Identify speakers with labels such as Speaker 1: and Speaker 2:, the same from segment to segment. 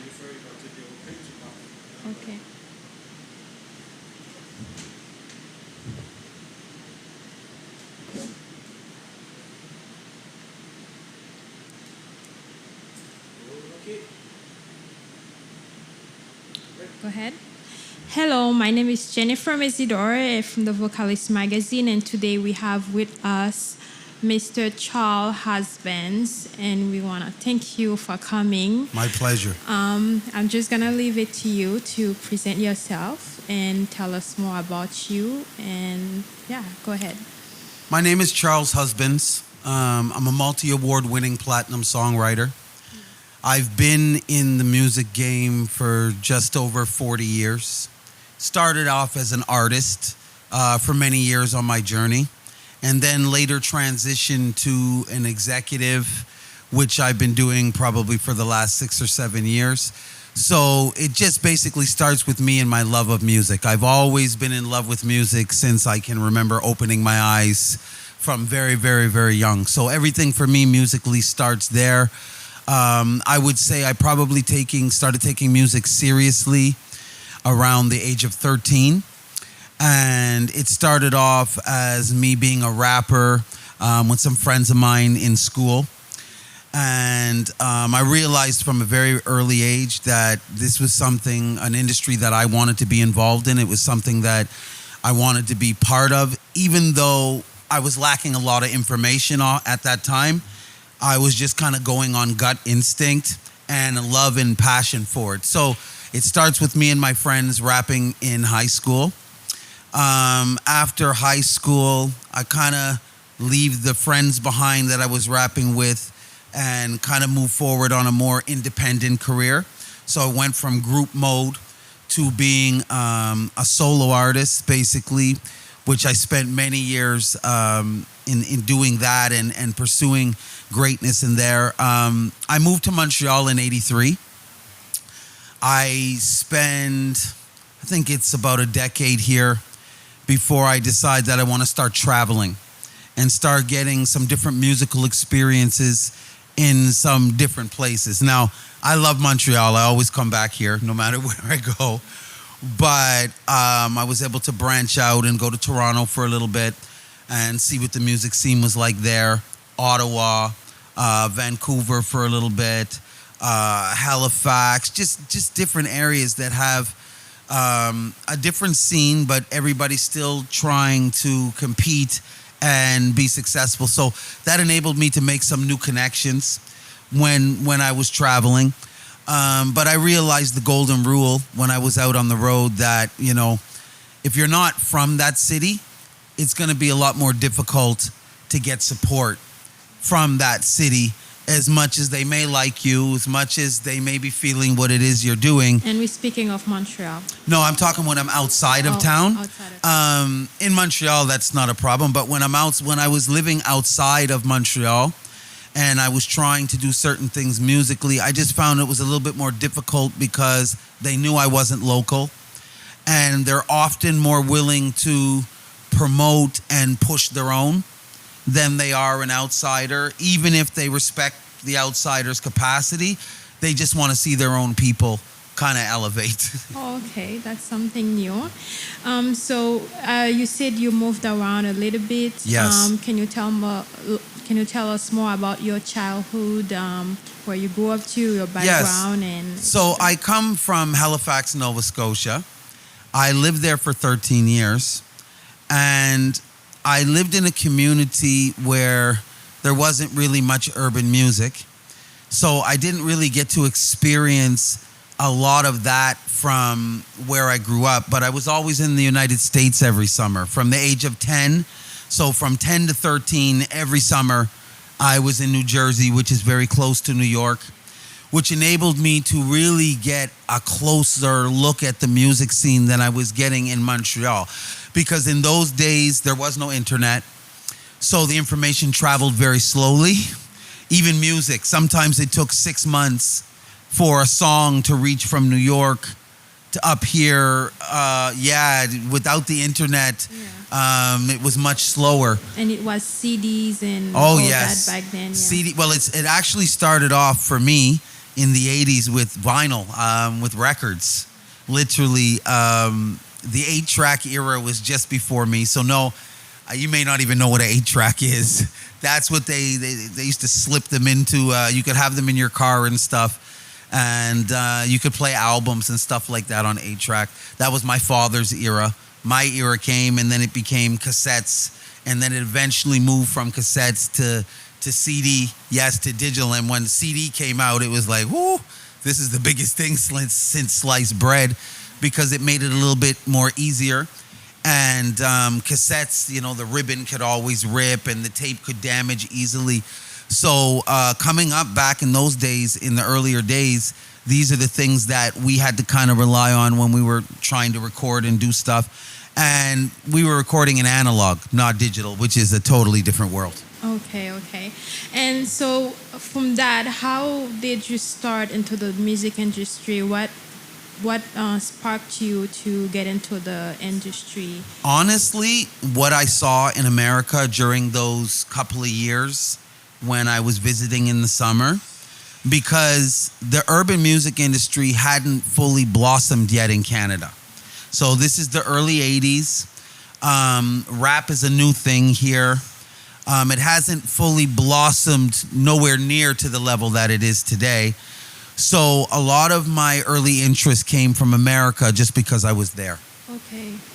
Speaker 1: Okay. Go ahead. Hello, my name is Jennifer Mesidor from the Vocalist magazine, and today we have with us Mr. Charles Husbands, and we want to thank you for coming.
Speaker 2: My pleasure.
Speaker 1: I'm just going to leave it to you to present yourself and tell us more about you, and yeah, go ahead.
Speaker 2: My name is Charles Husbands. I'm a multi-award winning platinum songwriter. I've been in the music game for just over 40 years. Started off as an artist for many years on my journey, and then later transitioned to an executive, which I've been doing probably for the last 6 or 7 years. So it just basically starts with me and my love of music. I've always been in love with music since I can remember opening my eyes from very, very, very young. So everything for me musically starts there. I would say I probably started taking music seriously around the age of 13. And it started off as me being a rapper with some friends of mine in school. And I realized from a very early age that this was an industry that I wanted to be involved in. It was something that I wanted to be part of, even though I was lacking a lot of information at that time. I was just kind of going on gut instinct and a love and passion for it. So it starts with me and my friends rapping in high school. After high school, I kind of leave the friends behind that I was rapping with and kind of move forward on a more independent career. So I went from group mode to being a solo artist, basically, which I spent many years in doing that and pursuing greatness in there. I moved to Montreal in '83. I think it's about a decade here before I decide that I want to start traveling and start getting some different musical experiences in some different places. Now, I love Montreal. I always come back here no matter where I go. But I was able to branch out and go to Toronto for a little bit and see what the music scene was like there. Ottawa, Vancouver for a little bit, Halifax, just different areas that have a different scene, but everybody's still trying to compete and be successful. So that enabled me to make some new connections when I was traveling. But I realized the golden rule when I was out on the road that, if you're not from that city, it's going to be a lot more difficult to get support from that city, as much as they may like you, as much as they may be feeling what it is you're doing.
Speaker 1: And we're speaking of Montreal.
Speaker 2: No, I'm talking when I'm outside of town.
Speaker 1: Outside of town.
Speaker 2: In Montreal, that's not a problem. But when I was living outside of Montreal and I was trying to do certain things musically, I just found it was a little bit more difficult because they knew I wasn't local. And they're often more willing to promote and push their own than they are an outsider. Even if they respect the outsider's capacity, they just want to see their own people kind of elevate.
Speaker 1: Oh, okay, that's something new. So you said you moved around a little bit.
Speaker 2: Yes.
Speaker 1: Can you tell us more about your childhood, where you grew up to, your background?
Speaker 2: Yes.
Speaker 1: And
Speaker 2: So I come from Halifax, Nova Scotia. I lived there for 13 years. And I lived in a community where there wasn't really much urban music. So I didn't really get to experience a lot of that from where I grew up. But I was always in the United States every summer from the age of 10. So from 10 to 13, every summer, I was in New Jersey, which is very close to New York, which enabled me to really get a closer look at the music scene than I was getting in Montreal. Because in those days, there was no internet. So the information traveled very slowly. Even music, sometimes it took 6 months for a song to reach from New York to up here. Without the internet, it was much slower.
Speaker 1: And it was CDs and all that back then. Yeah.
Speaker 2: CD. Well, it actually started off for me in the 80s with vinyl, with records. Literally, the 8-track era was just before me. So no, you may not even know what an 8-track is. That's what they used to slip them into. You could have them in your car and stuff. And you could play albums and stuff like that on 8-track. That was my father's era. My era came, and then it became cassettes. And then it eventually moved from cassettes to CD, yes, to digital. And when CD came out, it was like, whoo, this is the biggest thing since sliced bread, because it made it a little bit more easier. And cassettes, the ribbon could always rip and the tape could damage easily. So coming up back in those days, in the earlier days, these are the things that we had to kind of rely on when we were trying to record and do stuff. And we were recording in analog, not digital, which is a totally different world.
Speaker 1: Okay. And so from that, how did you start into the music industry? What sparked you to get into the industry?
Speaker 2: Honestly, what I saw in America during those couple of years when I was visiting in the summer, because the urban music industry hadn't fully blossomed yet in Canada. So this is the early 80s. Rap is a new thing here. It hasn't fully blossomed nowhere near to the level that it is today. So a lot of my early interest came from America just because I was there.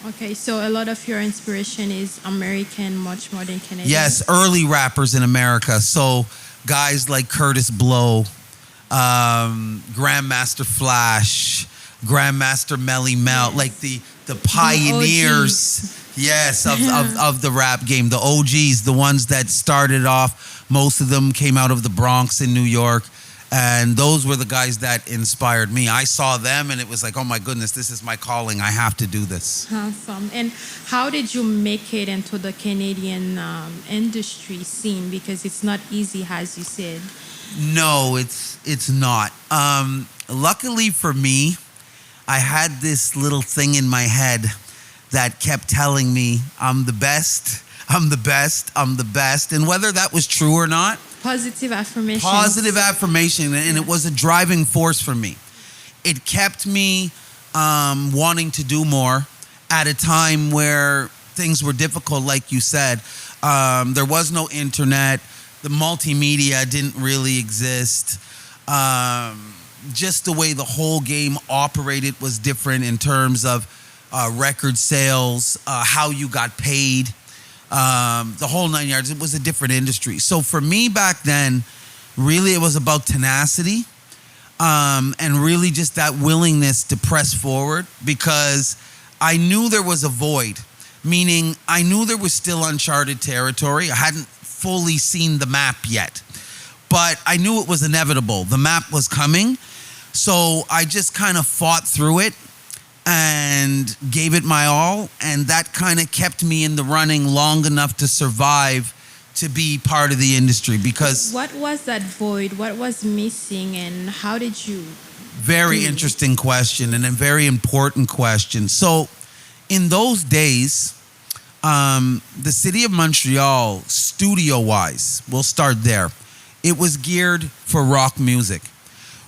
Speaker 1: Okay. So a lot of your inspiration is American, much more than Canadian.
Speaker 2: Yes, early rappers in America. So guys like Curtis Blow, Grandmaster Flash, Grandmaster Melly Mel,
Speaker 1: yes.
Speaker 2: like the pioneers, yes, of the rap game, the OGs, the ones that started off. Most of them came out of the Bronx in New York, and those were the guys that inspired me. I saw them, and it was like, oh my goodness, this is my calling. I have to do this.
Speaker 1: Awesome. And how did you make it into the Canadian industry scene? Because it's not easy, as you said.
Speaker 2: No, it's not. Luckily for me, I had this little thing in my head that kept telling me I'm the best, I'm the best, I'm the best. And whether that was true or not,
Speaker 1: Positive affirmation.
Speaker 2: And it was a driving force for me. It kept me wanting to do more at a time where things were difficult, like you said. There was no internet. The multimedia didn't really exist. Just the way the whole game operated was different in terms of record sales, how you got paid, the whole 9 yards. It was a different industry. So for me back then, really it was about tenacity, and really just that willingness to press forward, because I knew there was a void, meaning I knew there was still uncharted territory. I hadn't fully seen the map yet, but I knew it was inevitable. The map was coming. So I just kind of fought through it and gave it my all. And that kind of kept me in the running long enough to survive, to be part of the industry. Because
Speaker 1: what was that void? What was missing, and how did you?
Speaker 2: Very interesting question, and a very important question. So in those days, the city of Montreal, studio-wise, we'll start there, it was geared for rock music.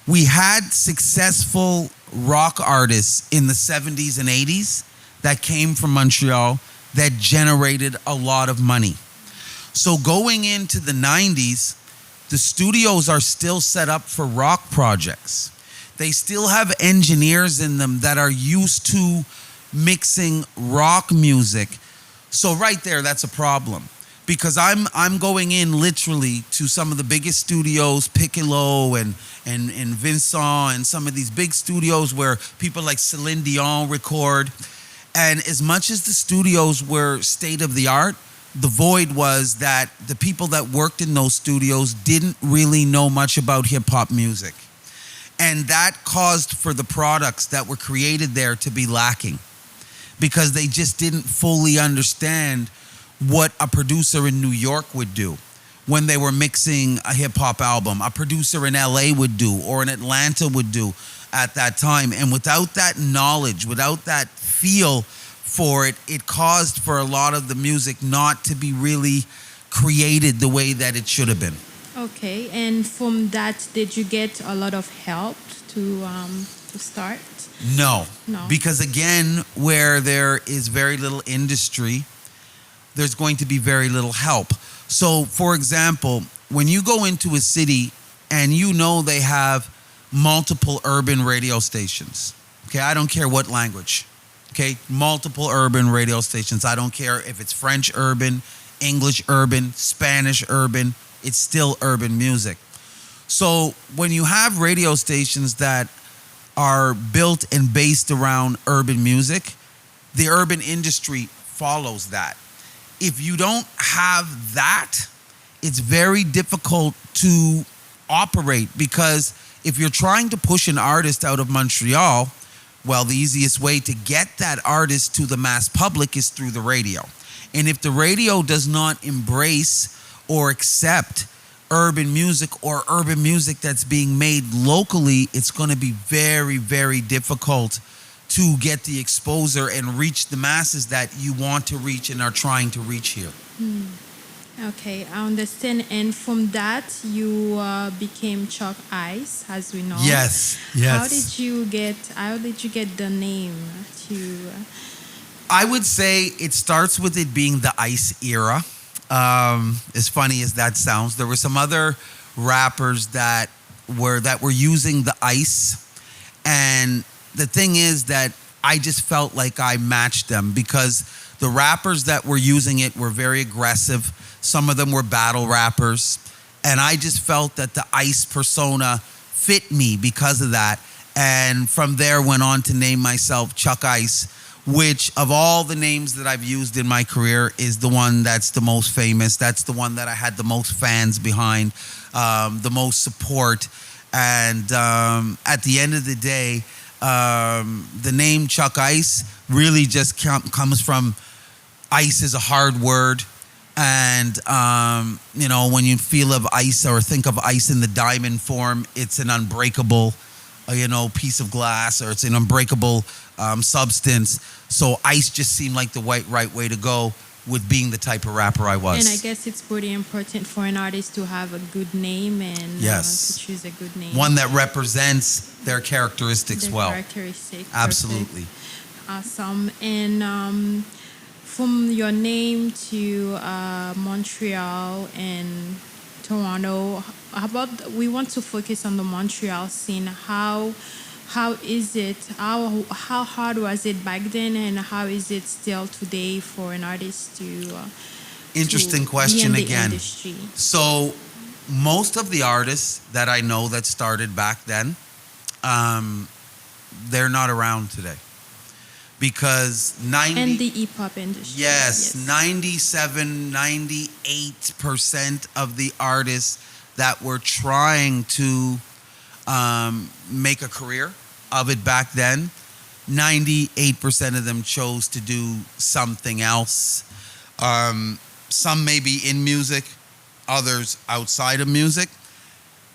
Speaker 2: We had successful rock artists in the 70s and 80s that came from Montreal that generated a lot of money. So going into the 90s, the studios are still set up for rock projects. They still have engineers in them that are used to mixing rock music. So right there, that's a problem. Because I'm going in literally to some of the biggest studios, Piccolo and Vincent, and some of these big studios where people like Celine Dion record. And as much as the studios were state of the art, the void was that the people that worked in those studios didn't really know much about hip hop music. And that caused for the products that were created there to be lacking, because they just didn't fully understand what a producer in New York would do when they were mixing a hip hop album, a producer in LA would do, or in Atlanta would do at that time. And without that knowledge, without that feel for it, it caused for a lot of the music not to be really created the way that it should have been.
Speaker 1: Okay, and from that, did you get a lot of help to start?
Speaker 2: No,
Speaker 1: No.
Speaker 2: because again, where there is very little industry, there's going to be very little help. So, for example, when you go into a city and you know they have multiple urban radio stations, okay, I don't care what language, okay, multiple urban radio stations. I don't care if it's French urban, English urban, Spanish urban, it's still urban music. So, when you have radio stations that are built and based around urban music, the urban industry follows that. If you don't have that, it's very difficult to operate, because if you're trying to push an artist out of Montreal, well, the easiest way to get that artist to the mass public is through the radio. And if the radio does not embrace or accept urban music or urban music that's being made locally, it's going to be very, very difficult to get the exposure and reach the masses that you want to reach and are trying to reach here.
Speaker 1: Okay, I understand. And from that, you became Chalk Ice, as we know.
Speaker 2: Yes, yes.
Speaker 1: How did you get the name to?
Speaker 2: I would say it starts with it being the Ice era. As funny as that sounds, there were some other rappers that were using the ice, and the thing is that I just felt like I matched them, because the rappers that were using it were very aggressive. Some of them were battle rappers, and I just felt that the ice persona fit me because of that. And from there went on to name myself Chuck Ice, which of all the names that I've used in my career is the one that's the most famous. That's the one that I had the most fans behind, the most support. And at the end of the day, the name Chuck Ice really just comes from ice is a hard word. And, when you feel of ice or think of ice in the diamond form, it's an unbreakable, piece of glass, or it's an unbreakable substance. So ice just seemed like the right way to go with being the type of rapper I was.
Speaker 1: And I guess it's pretty important for an artist to have a good name and
Speaker 2: yes,
Speaker 1: to choose a good name.
Speaker 2: One that represents their characteristics well.
Speaker 1: Characteristics.
Speaker 2: Absolutely.
Speaker 1: Perfect. Awesome. And from your name to Montreal and Toronto, we want to focus on the Montreal scene. How is it? How hard was it back then, and how is it still today for an artist to?
Speaker 2: Interesting
Speaker 1: to
Speaker 2: question
Speaker 1: be in the
Speaker 2: again.
Speaker 1: Industry?
Speaker 2: So, most of the artists that I know that started back then, they're not around today, because
Speaker 1: and the hip hop industry.
Speaker 2: Yes, 97, 98% of the artists that were trying to make a career of it back then, 98% of them chose to do something else. Some maybe in music, others outside of music.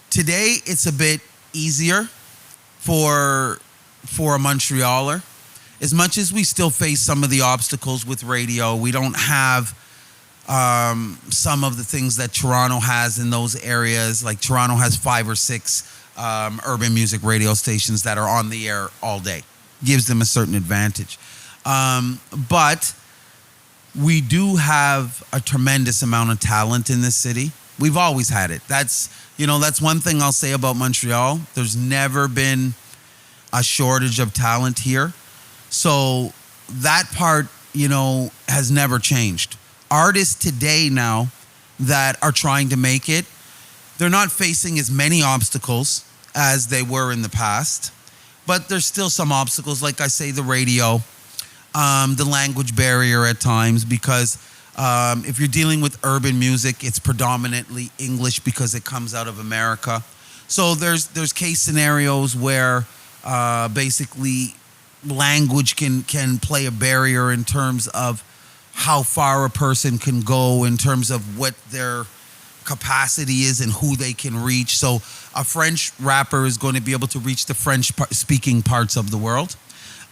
Speaker 2: Today, it's a bit easier for a Montrealer. As much as we still face some of the obstacles with radio, we don't have some of the things that Toronto has in those areas. Like Toronto has 5 or 6 urban music radio stations that are on the air all day. Gives them a certain advantage. But we do have a tremendous amount of talent in this city. We've always had it. That's one thing I'll say about Montreal. There's never been a shortage of talent here. So that part, has never changed. Artists today now that are trying to make it, they're not facing as many obstacles as they were in the past, but there's still some obstacles, like I say, the radio, the language barrier at times, because if you're dealing with urban music, it's predominantly English because it comes out of America. So there's case scenarios where basically language can play a barrier in terms of how far a person can go, in terms of what their capacity is and who they can reach. So a French rapper is going to be able to reach the French-speaking parts of the world.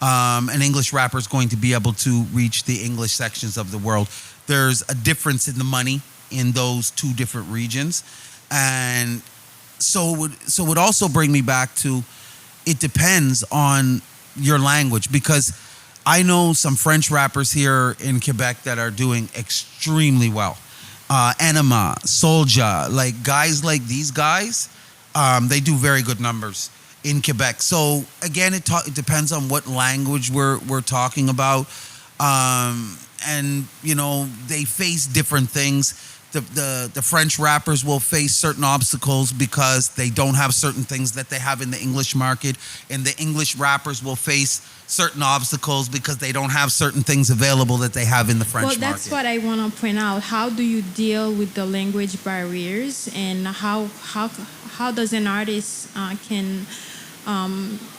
Speaker 2: An English rapper is going to be able to reach the English sections of the world. There's a difference in the money in those two different regions. And so it would also bring me back to, it depends on your language, because I know some French rappers here in Quebec that are doing extremely well. Enema, Soulja, like guys like these guys, they do very good numbers in Quebec. So again, it depends on what language we're talking about, and they face different things. The French rappers will face certain obstacles because they don't have certain things that they have in the English market, and the English rappers will face certain obstacles because they don't have certain things available that they have in the French market.
Speaker 1: Well, that's what I want to point out. How do you deal with the language barriers, and how does an artist can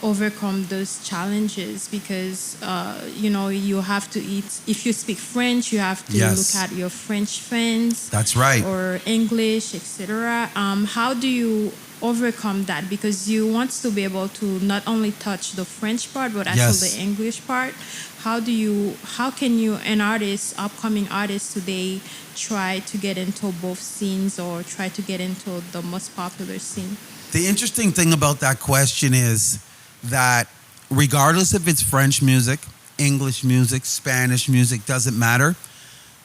Speaker 1: overcome those challenges? Because you have to eat. If you speak French, you have to
Speaker 2: Yes.
Speaker 1: look at your French fans.
Speaker 2: That's right.
Speaker 1: Or English, etc. How do you overcome that? Because you want to be able to not only touch the French part, but also
Speaker 2: Yes.
Speaker 1: the English part. How can you, an artist, upcoming artist today, try to get into both scenes, or try to get into the most popular scene?
Speaker 2: The interesting thing about that question is that regardless if it's French music, English music, Spanish music, doesn't matter.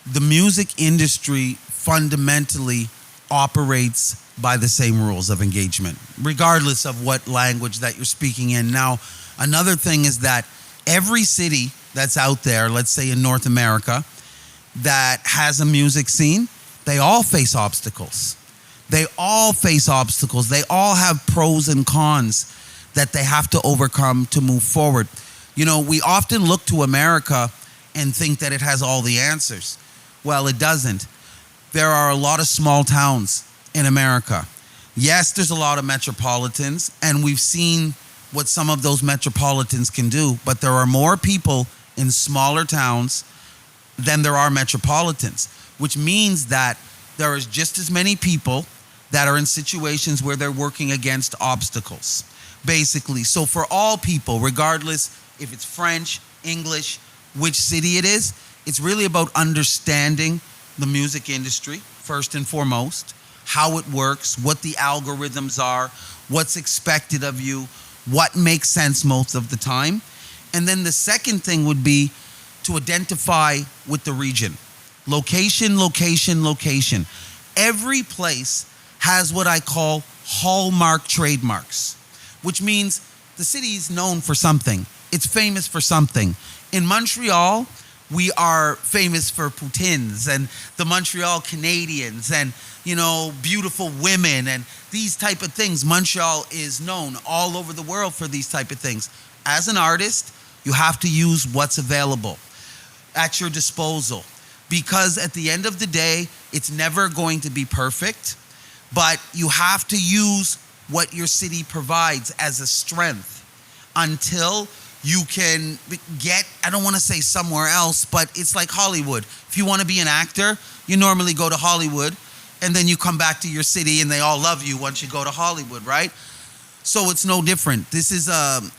Speaker 2: The music industry fundamentally operates by the same rules of engagement, regardless of what language that you're speaking in. Now, another thing is that every city that's out there, let's say in North America, that has a music scene, they all face obstacles. They all face obstacles. They all have pros and cons that they have to overcome to move forward. We often look to America and think that it has all the answers. Well, it doesn't. There are a lot of small towns in America. Yes, there's a lot of metropolitans, and we've seen what some of those metropolitans can do, but there are more people in smaller towns than there are metropolitans, which means that there is just as many people that are in situations where they're working against obstacles, basically. So for all people, regardless if it's French, English, which city it is, it's really about understanding the music industry, first and foremost, how it works, what the algorithms are, what's expected of you, what makes sense most of the time. And then the second thing would be to identify with the region. Location, location, location. Every place has what I call hallmark trademarks, which means the city is known for something. It's famous for something. In Montreal, we are famous for poutines and the Montreal Canadiens and, beautiful women and these type of things. Montreal is known all over the world for these type of things. As an artist, you have to use what's available at your disposal, because at the end of the day, it's never going to be perfect, but you have to use what your city provides as a strength until you can get, I don't want to say somewhere else, but it's like Hollywood. If you want to be an actor, you normally go to Hollywood, and then you come back to your city and they all love you once you go to Hollywood, right? So it's no different. This is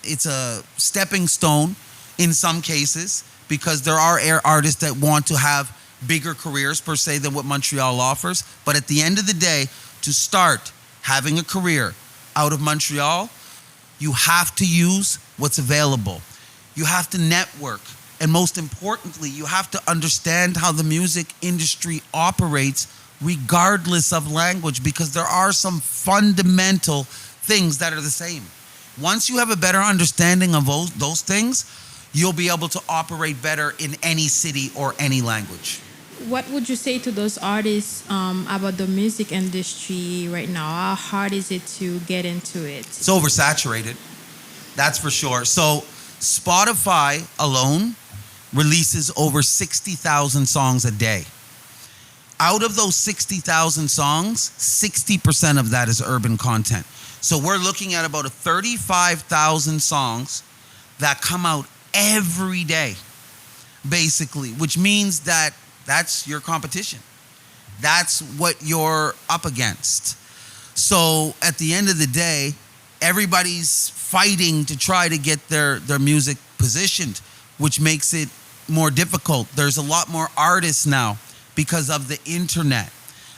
Speaker 2: it's a stepping stone in some cases, because there are artists that want to have bigger careers per se than what Montreal offers. But at the end of the day, to start having a career out of Montreal, you have to use what's available. You have to network. And most importantly, you have to understand how the music industry operates regardless of language, because there are some fundamental things that are the same. Once you have a better understanding of those things, you'll be able to operate better in any city or any language.
Speaker 1: What would you say to those artists about the music industry right now? How hard is it to get into it?
Speaker 2: It's oversaturated, that's for sure. So Spotify alone releases over 60,000 songs a day. Out of those 60,000 songs, 60% of that is urban content. So we're looking at about 35,000 songs that come out every day, basically, which means that that's your competition. That's what you're up against. So at the end of the day, everybody's fighting to try to get their music positioned, which makes it more difficult. There's a lot more artists now because of the internet.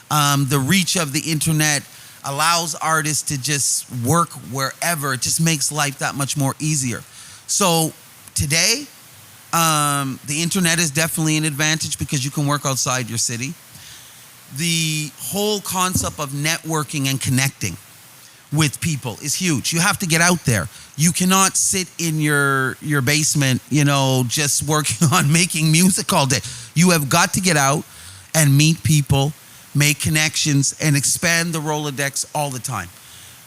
Speaker 2: The reach of the internet allows artists to just work wherever. It just makes life that much more easier. So today, the internet is definitely an advantage because you can work outside your city. The whole concept of networking and connecting with people is huge. You have to get out there. You cannot sit in your basement, just working on making music all day. You have got to get out and meet people, make connections, and expand the Rolodex all the time.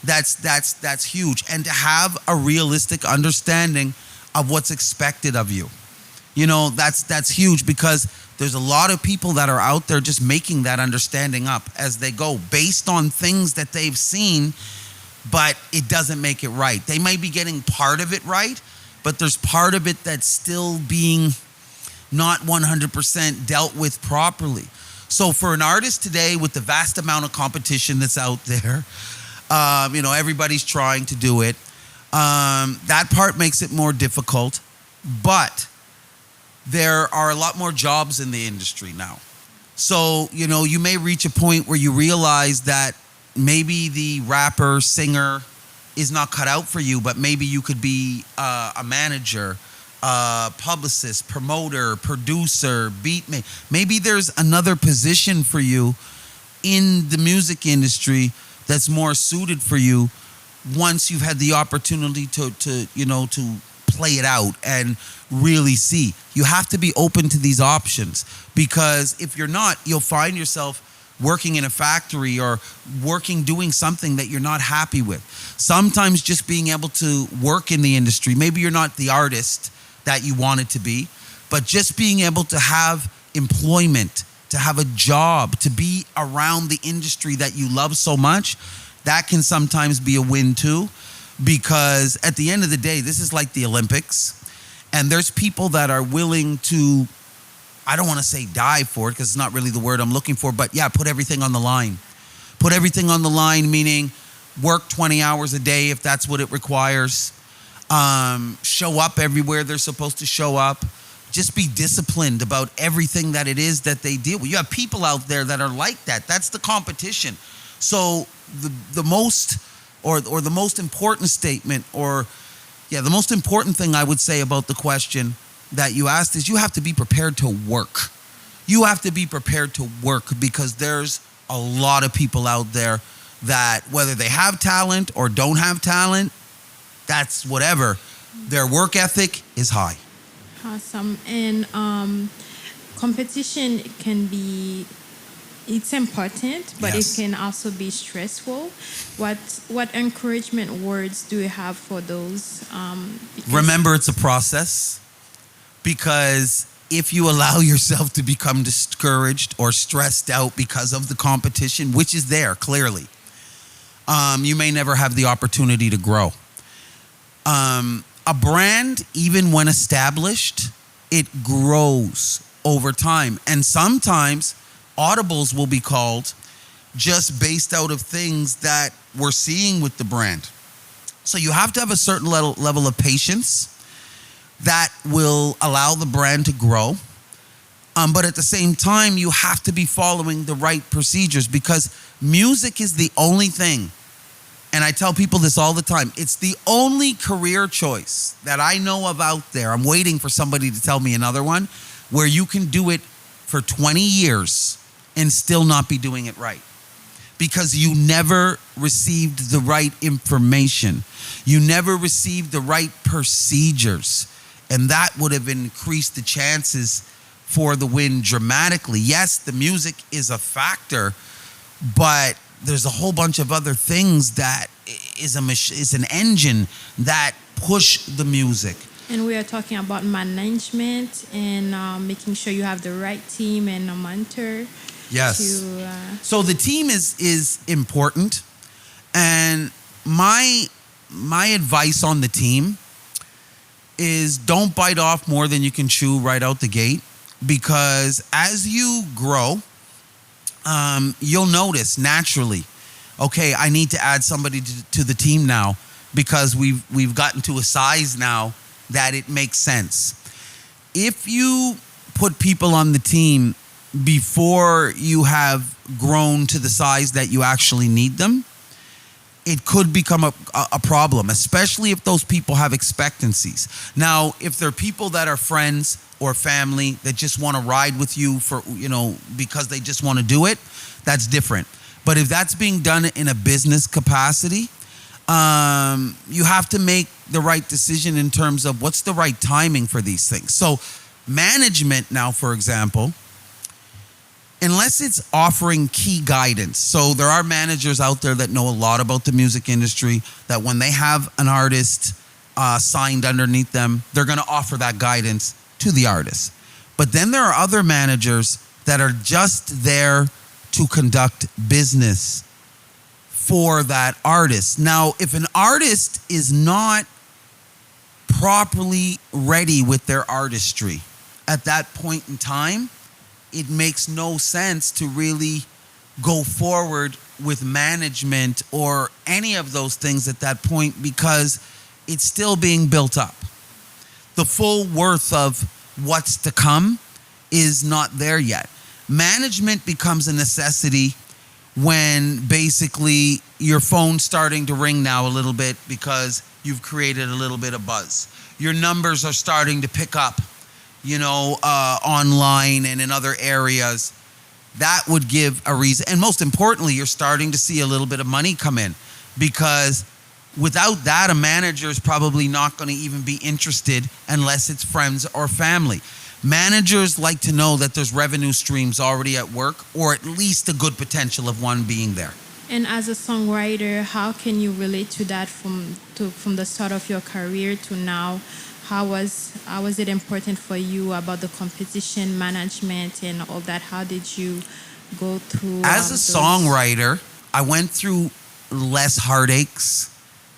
Speaker 2: That's huge. And to have a realistic understanding of what's expected of you. That's huge because there's a lot of people that are out there just making that understanding up as they go based on things that they've seen, but it doesn't make it right. They may be getting part of it right, but there's part of it that's still being not 100% dealt with properly. So for an artist today, with the vast amount of competition that's out there, everybody's trying to do it. That part makes it more difficult, but there are a lot more jobs in the industry now. So, you may reach a point where you realize that maybe the rapper, singer is not cut out for you, but maybe you could be a manager, publicist, promoter, producer, beatmaker. Maybe there's another position for you in the music industry that's more suited for you once you've had the opportunity to play it out and really see. You have to be open to these options because if you're not, you'll find yourself working in a factory or doing something that you're not happy with. Sometimes just being able to work in the industry, maybe you're not the artist that you wanted to be, but just being able to have employment, to have a job, to be around the industry that you love so much, that can sometimes be a win too. Because at the end of the day, this is like the Olympics, and there's people that are willing to, I don't want to say die for it because it's not really the word I'm looking for, but yeah, put everything on the line. Put everything on the line, meaning work 20 hours a day if that's what it requires. Show up everywhere they're supposed to show up. Just be disciplined about everything that it is that they deal with. You have people out there that are like that. That's the competition. So the most important statement, the most important thing I would say about the question that you asked is you have to be prepared to work. You have to be prepared to work because there's a lot of people out there that whether they have talent or don't have talent, that's whatever. Their work ethic is high.
Speaker 1: Awesome. And competition it's important, but
Speaker 2: Yes.
Speaker 1: it can also be stressful. What encouragement words do you have for those?
Speaker 2: Remember, it's a process because if you allow yourself to become discouraged or stressed out because of the competition, which is there clearly, you may never have the opportunity to grow. A brand, even when established, it grows over time. And sometimes audibles will be called just based out of things that we're seeing with the brand. So you have to have a certain level of patience that will allow the brand to grow. But at the same time, you have to be following the right procedures because music is the only thing, and I tell people this all the time, it's the only career choice that I know of out there. I'm waiting for somebody to tell me another one where you can do it for 20 years and still not be doing it right because you never received the right information. You never received the right procedures, and that would have increased the chances for the win dramatically. Yes, the music is a factor, but there's a whole bunch of other things that is an engine that push the music.
Speaker 1: And we are talking about management and making sure you have the right team and a mentor.
Speaker 2: Yes. So the team is important, and my advice on the team is don't bite off more than you can chew right out the gate, because as you grow, you'll notice naturally, okay, I need to add somebody to the team now because we've gotten to a size now that it makes sense. If you put people on the team before you have grown to the size that you actually need them, it could become a problem, especially if those people have expectancies. Now, if they're people that are friends or family that just want to ride with you for, because they just want to do it, that's different. But if that's being done in a business capacity, you have to make the right decision in terms of what's the right timing for these things. So management now, for example, unless it's offering key guidance. So there are managers out there that know a lot about the music industry, that when they have an artist signed underneath them, they're going to offer that guidance to the artist. But then there are other managers that are just there to conduct business for that artist. Now, if an artist is not properly ready with their artistry at that point in time, it makes no sense to really go forward with management or any of those things at that point, because it's still being built up. The full worth of what's to come is not there yet. Management becomes a necessity when basically your phone's starting to ring now a little bit because you've created a little bit of buzz. Your numbers are starting to pick up, online and in other areas. That would give a reason. And most importantly, you're starting to see a little bit of money come in, because without that, a manager is probably not going to even be interested unless it's friends or family. Managers like to know that there's revenue streams already at work, or at least a good potential of one being there.
Speaker 1: And as a songwriter, how can you relate to that from the start of your career to now? How was it important for you about the composition management and all that? How did you go through?
Speaker 2: As a songwriter, I went through less heartaches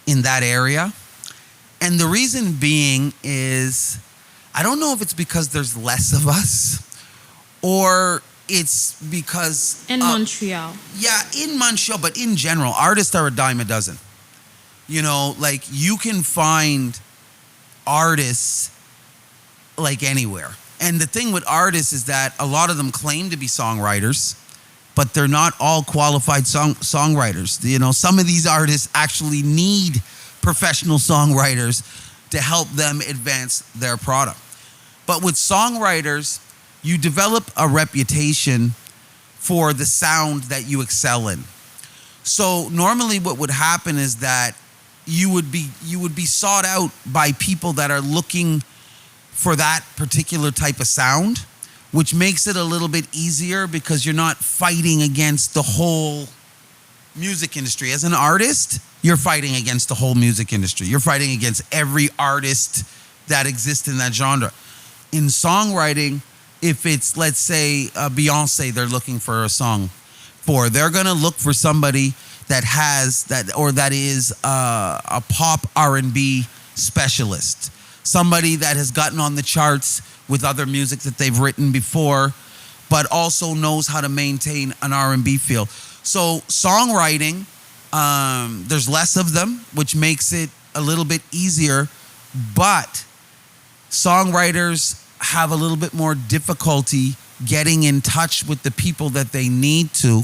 Speaker 2: in that area. And the reason being is, I don't know if it's because there's less of us, or it's because...
Speaker 1: In Montreal.
Speaker 2: Yeah, in Montreal, but in general, artists are a dime a dozen. You can find artists like anywhere. And the thing with artists is that a lot of them claim to be songwriters, but they're not all qualified songwriters. Some of these artists actually need professional songwriters to help them advance their product. But with songwriters, you develop a reputation for the sound that you excel in. So normally what would happen is that you would be sought out by people that are looking for that particular type of sound, which makes it a little bit easier because you're not fighting against the whole music industry. As an artist, you're fighting against the whole music industry. You're fighting against every artist that exists in that genre. In songwriting, if it's, let's say, Beyonce, they're looking for a song for, they're going to look for somebody that has that, or that is a pop R&B specialist, somebody that has gotten on the charts with other music that they've written before, but also knows how to maintain an R&B feel. So songwriting, there's less of them, which makes it a little bit easier, but songwriters have a little bit more difficulty getting in touch with the people that they need to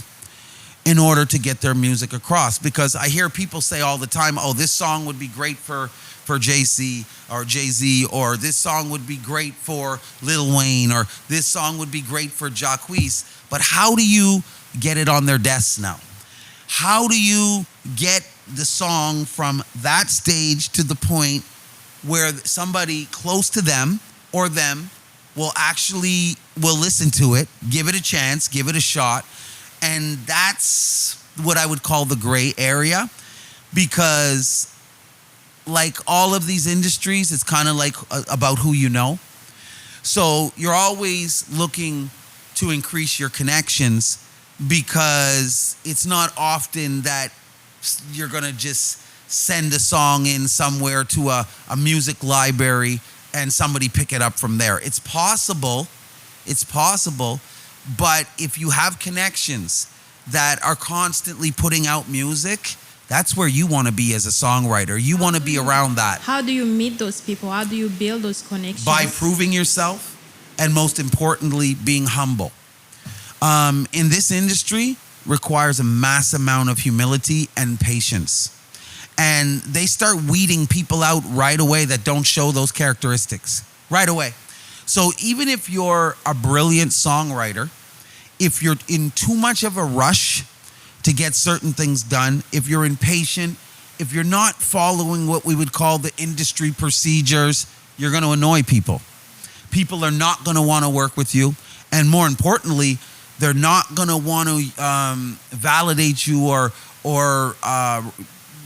Speaker 2: in order to get their music across. Because I hear people say all the time, oh, this song would be great for JC or Jay-Z, or this song would be great for Lil Wayne, or this song would be great for Jacquees. But how do you get it on their desks now? How do you get the song from that stage to the point where somebody close to them or them will listen to it, give it a chance, give it a shot? And that's what I would call the gray area, because like all of these industries, it's kind of like about who you know. So you're always looking to increase your connections, because it's not often that you're going to just send a song in somewhere to a music library and somebody pick it up from there. It's possible, but if you have connections that are constantly putting out music, that's where you want to be as a songwriter. You want to be around that.
Speaker 1: How do you meet those people? How do you build those connections?
Speaker 2: By proving yourself, and most importantly, being humble. In this industry, requires a mass amount of humility and patience. And they start weeding people out right away that don't show those characteristics right away. So even if you're a brilliant songwriter, if you're in too much of a rush to get certain things done, if you're impatient, if you're not following what we would call the industry procedures, you're going to annoy people. People are not going to want to work with you. And more importantly, they're not going to want to validate you or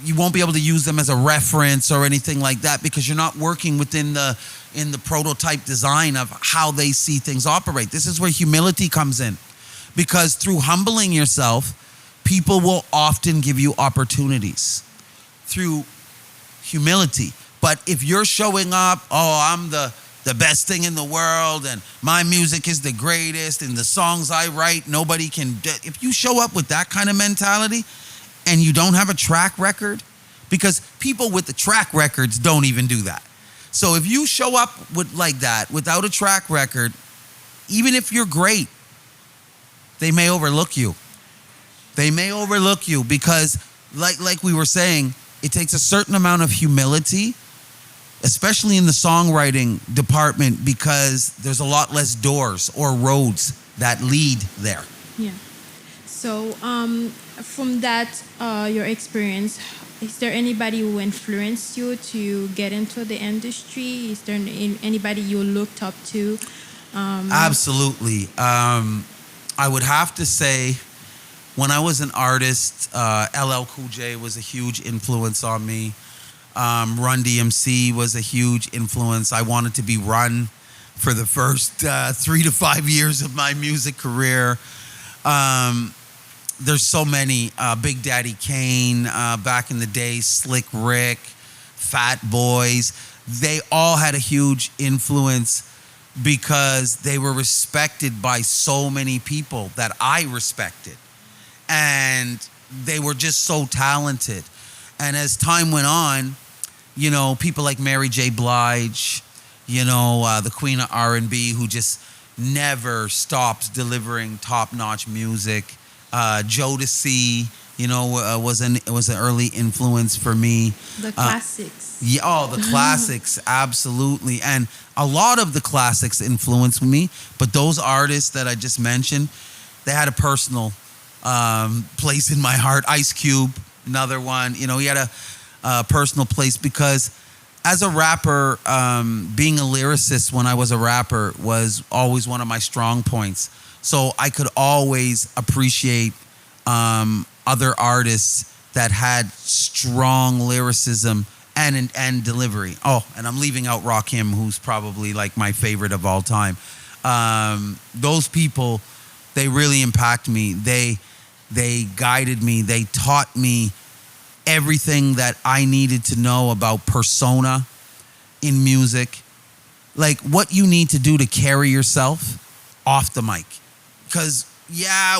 Speaker 2: you won't be able to use them as a reference or anything like that because you're not working within in the prototype design of how they see things operate. This is where humility comes in, because through humbling yourself, people will often give you opportunities through humility. But if you're showing up, I'm the best thing in the world and my music is the greatest and the songs I write, nobody can. If you show up with that kind of mentality and you don't have a track record, because people with the track records don't even do that. So if you show up with like that without a track record, even if you're great, they may overlook you. They may overlook you because like we were saying, it takes a certain amount of humility, especially in the songwriting department, because there's a lot less doors or roads that lead there.
Speaker 1: Yeah. So from that, your experience, is there anybody who influenced you to get into the industry? Is there anybody you looked up to?
Speaker 2: Absolutely. I would have to say, when I was an artist, LL Cool J was a huge influence on me. Run DMC was a huge influence. I wanted to be Run for the first 3 to 5 years of my music career. There's so many. Big Daddy Kane, back in the day, Slick Rick, Fat Boys. They all had a huge influence because they were respected by so many people that I respected. And they were just so talented. And as time went on, people like Mary J. Blige, the queen of R&B, who just never stops delivering top-notch music. Jodeci, was an early influence for me.
Speaker 1: The classics.
Speaker 2: The classics, absolutely. And a lot of the classics influenced me, but those artists that I just mentioned, they had a personal place in my heart. Ice Cube, another one. He had a personal place because as a rapper, being a lyricist when I was a rapper was always one of my strong points. So I could always appreciate other artists that had strong lyricism and delivery. Oh, and I'm leaving out Rakim, who's probably like my favorite of all time. Those people, they really impact me. They guided me. They taught me everything that I needed to know about persona in music, like what you need to do to carry yourself off the mic. Because,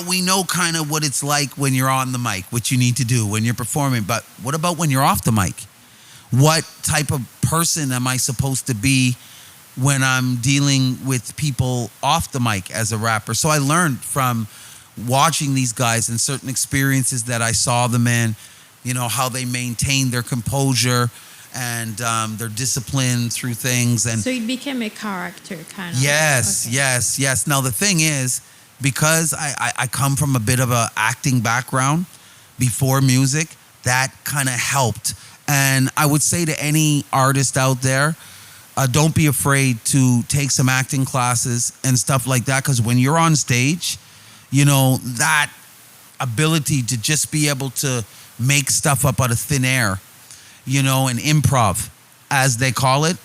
Speaker 2: we know kind of what it's like when you're on the mic, what you need to do when you're performing. But what about when you're off the mic? What type of person am I supposed to be when I'm dealing with people off the mic as a rapper? So I learned from watching these guys and certain experiences that I saw them in, how they maintain their composure and their discipline through things. And
Speaker 1: so it became a character kind of.
Speaker 2: Yes, okay. Yes. Now the thing is, because I come from a bit of a acting background before music, that kind of helped. And I would say to any artist out there, don't be afraid to take some acting classes and stuff like that, because when you're on stage, that ability to just be able to make stuff up out of thin air, and improv, as they call it,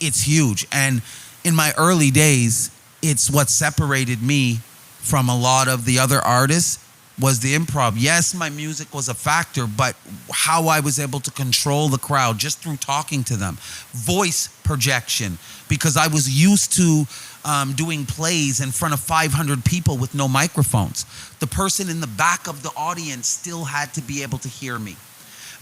Speaker 2: it's huge. And in my early days, it's what separated me from a lot of the other artists was the improv. Yes, my music was a factor, but how I was able to control the crowd just through talking to them. Voice projection, because I was used to doing plays in front of 500 people with no microphones. The person in the back of the audience still had to be able to hear me,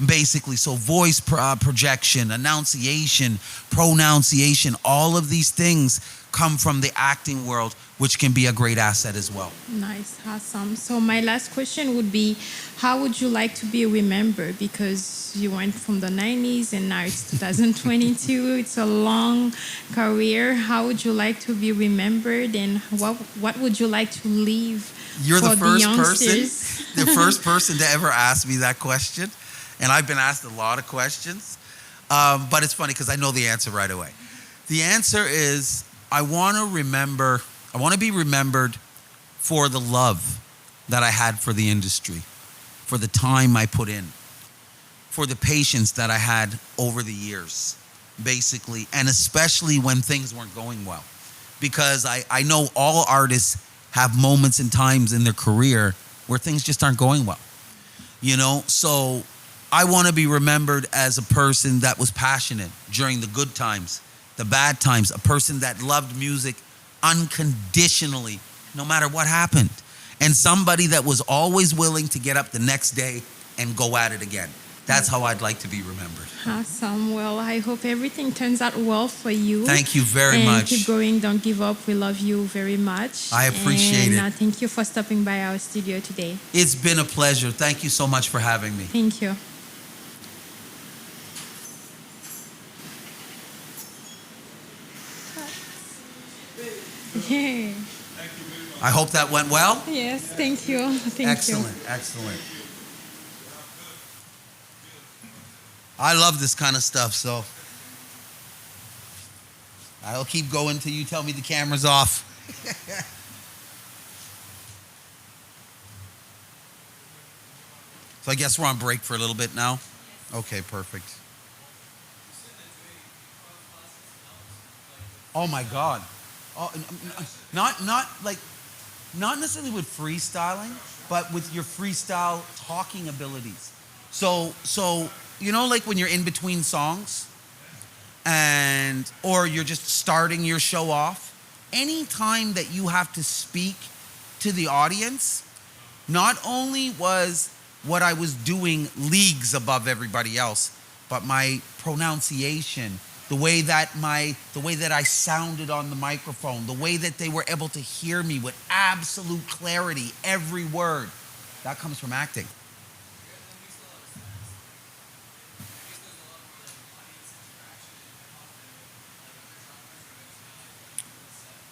Speaker 2: basically. So voice projection, enunciation, pronunciation, all of these things come from the acting world, which can be a great asset as well.
Speaker 1: Nice, awesome. So my last question would be, how would you like to be remembered? Because you went from the 90s and now it's 2022. It's a long career. How would you like to be remembered, and what would you like to leave
Speaker 2: You're
Speaker 1: for
Speaker 2: the first
Speaker 1: youngsters?
Speaker 2: person, the first person to ever ask me that question, and I've been asked a lot of questions, but it's funny because I know the answer right away. The answer is I want to be remembered for the love that I had for the industry, for the time I put in, for the patience that I had over the years, basically, and especially when things weren't going well. Because I know all artists have moments and times in their career where things just aren't going well. So I want to be remembered as a person that was passionate during the good times, the bad times, a person that loved music unconditionally, no matter what happened, and somebody that was always willing to get up the next day and go at it again. That's how I'd like to be remembered.
Speaker 1: Awesome. Well, I hope everything turns out well for you.
Speaker 2: Thank you very
Speaker 1: and
Speaker 2: much.
Speaker 1: Keep going. Don't give up. We love you very much.
Speaker 2: I appreciate it.
Speaker 1: Thank you for stopping by our studio today.
Speaker 2: It's been a pleasure. Thank you so much for having me.
Speaker 1: Thank you. Yeah.
Speaker 2: I hope that went well.
Speaker 1: Yes, thank you. Thank
Speaker 2: Excellent, excellent. I love this kind of stuff, so I'll keep going till you tell me the camera's off. So I guess we're on break for a little bit now? Okay, perfect. Oh my God. Oh, not necessarily with freestyling, but with your freestyle talking abilities. So like when you're in between songs or you're just starting your show off, any time that you have to speak to the audience, not only was what I was doing leagues above everybody else, but my pronunciation, the way that I sounded on the microphone, the way that they were able to hear me with absolute clarity, every word, that comes from acting.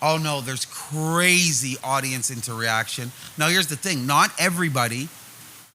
Speaker 2: Oh no, there's crazy audience interaction. Now here's the thing, not everybody